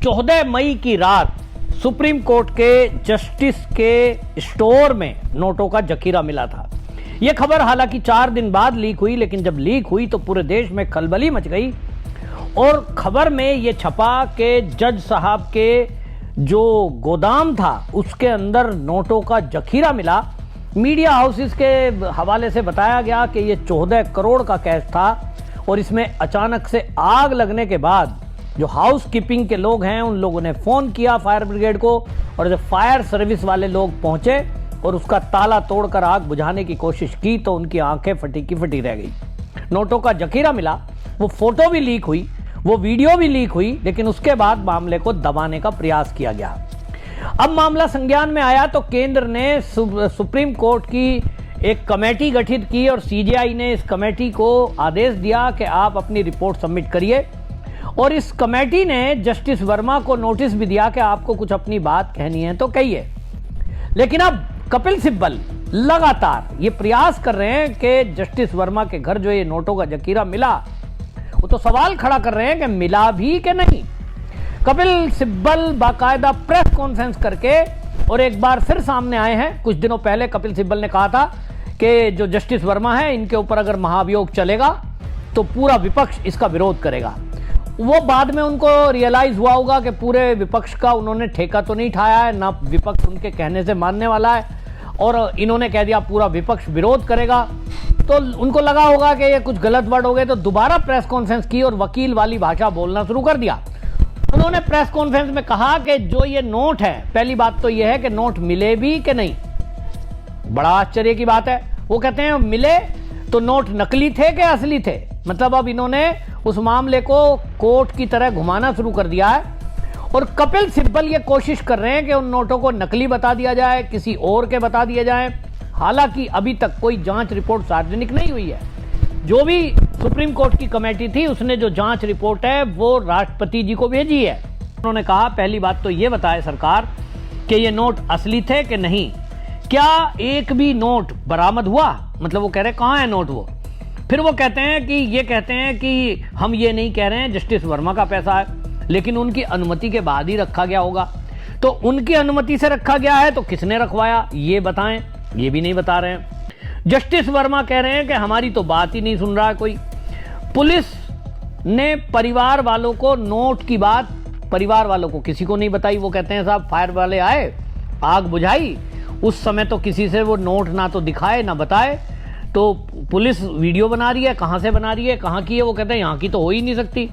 14 मई की रात supreme court के जस्टिस के स्टोर में नोटों का जखीरा मिला था। यह खबर हालांकि 4 दिन बाद लीक हुई, लेकिन जब लीक हुई तो पूरे देश में खलबली मच गई और खबर में यह छपा कि जज साहब के जो गोदाम था उसके अंदर नोटों का जखीरा मिला। मीडिया हाउसेस के हवाले से बताया गया कि यह 14 करोड़ का कैश था और इसमें अचानक से आग लगने के बाद जो हाउस कीपिंग के लोग हैं उन लोगों ने फोन किया फायर ब्रिगेड को, और जब फायर सर्विस वाले लोग पहुंचे और उसका ताला तोड़कर आग बुझाने की कोशिश की तो उनकी आंखें फटी की फटी रह गई। नोटों का जखीरा मिला, वो फोटो भी लीक हुई, वो वीडियो भी लीक हुई, लेकिन उसके बाद मामले को दबाने का प्रयास किया गया। अब मामला संज्ञान में आया तो केंद्र ने सुप्रीम कोर्ट की एक कमेटी गठित की और सीजीआई ने इस कमेटी को आदेश दिया कि आप अपनी रिपोर्ट सबमिट करिए, और इस कमेटी ने जस्टिस वर्मा को नोटिस भी दिया कि आपको कुछ अपनी बात कहनी है तो कहिए। लेकिन अब कपिल सिब्बल लगातार ये प्रयास कर रहे हैं कि जस्टिस वर्मा के घर जो ये नोटों का जखीरा मिला, वो तो सवाल खड़ा कर रहे हैं कि मिला भी कि नहीं। कपिल सिब्बल बाकायदा प्रेस कॉन्फ्रेंस करके और एक बार फिर सामने आए हैं। कुछ दिनों पहले कपिल सिब्बल ने कहा था कि जो जस्टिस वर्मा है इनके ऊपर अगर महाभियोग चलेगा तो पूरा विपक्ष इसका विरोध करेगा। वो बाद में उनको रियलाइज हुआ होगा कि पूरे विपक्ष का उन्होंने ठेका तो नहीं उठाया है, ना विपक्ष उनके कहने से मानने वाला है, और इन्होंने कह दिया पूरा विपक्ष विरोध करेगा, तो उनको लगा होगा कि ये कुछ गलत वर्ड हो गए, तो दोबारा प्रेस कॉन्फ्रेंस की और वकील वाली भाषा बोलना शुरू कर दिया। उन्होंने प्रेस कॉन्फ्रेंस में कहा कि जो ये नोट है, पहली बात तो ये है कि नोट मिले भी कि नहीं। बड़ा आश्चर्य की बात है। वो कहते हैं मिले तो नोट नकली थे कि असली थे। मतलब अब इन्होंने उस मामले को कोर्ट की तरह घुमाना शुरू कर दिया है, और कपिल सिब्बल ये कोशिश कर रहे हैं कि उन नोटों को नकली बता दिया जाए, किसी और के बता दिए जाए। हालांकि अभी तक कोई जांच रिपोर्ट सार्वजनिक नहीं हुई है। जो भी सुप्रीम कोर्ट की कमेटी थी उसने जो जांच रिपोर्ट है वो राष्ट्रपति जी को भेजी है। उन्होंने कहा पहली बात तो ये बताए सरकार कि ये नोट असली थे कि नहीं, क्या एक भी नोट बरामद हुआ। मतलब वो कह रहे कहाँ है नोट वो। फिर वो कहते हैं कि ये कहते हैं कि हम ये नहीं कह रहे हैं जस्टिस वर्मा का पैसा है, लेकिन उनकी अनुमति के बाद ही रखा गया होगा। तो उनकी अनुमति से रखा गया है तो किसने रखवाया ये बताएं, ये भी नहीं बता रहे हैं। जस्टिस वर्मा कह रहे हैं कि हमारी तो बात ही नहीं सुन रहा है कोई। पुलिस ने परिवार वालों को नोट की बात, परिवार वालों को किसी को नहीं बताई। वो कहते हैं साहब फायर वाले आए, आग बुझाई, उस समय तो किसी से वो नोट ना तो दिखाए ना बताए। तो पुलिस वीडियो बना रही है, कहां से बना रही है, कहां की है, वो कहते हैं यहां की तो हो ही नहीं सकती।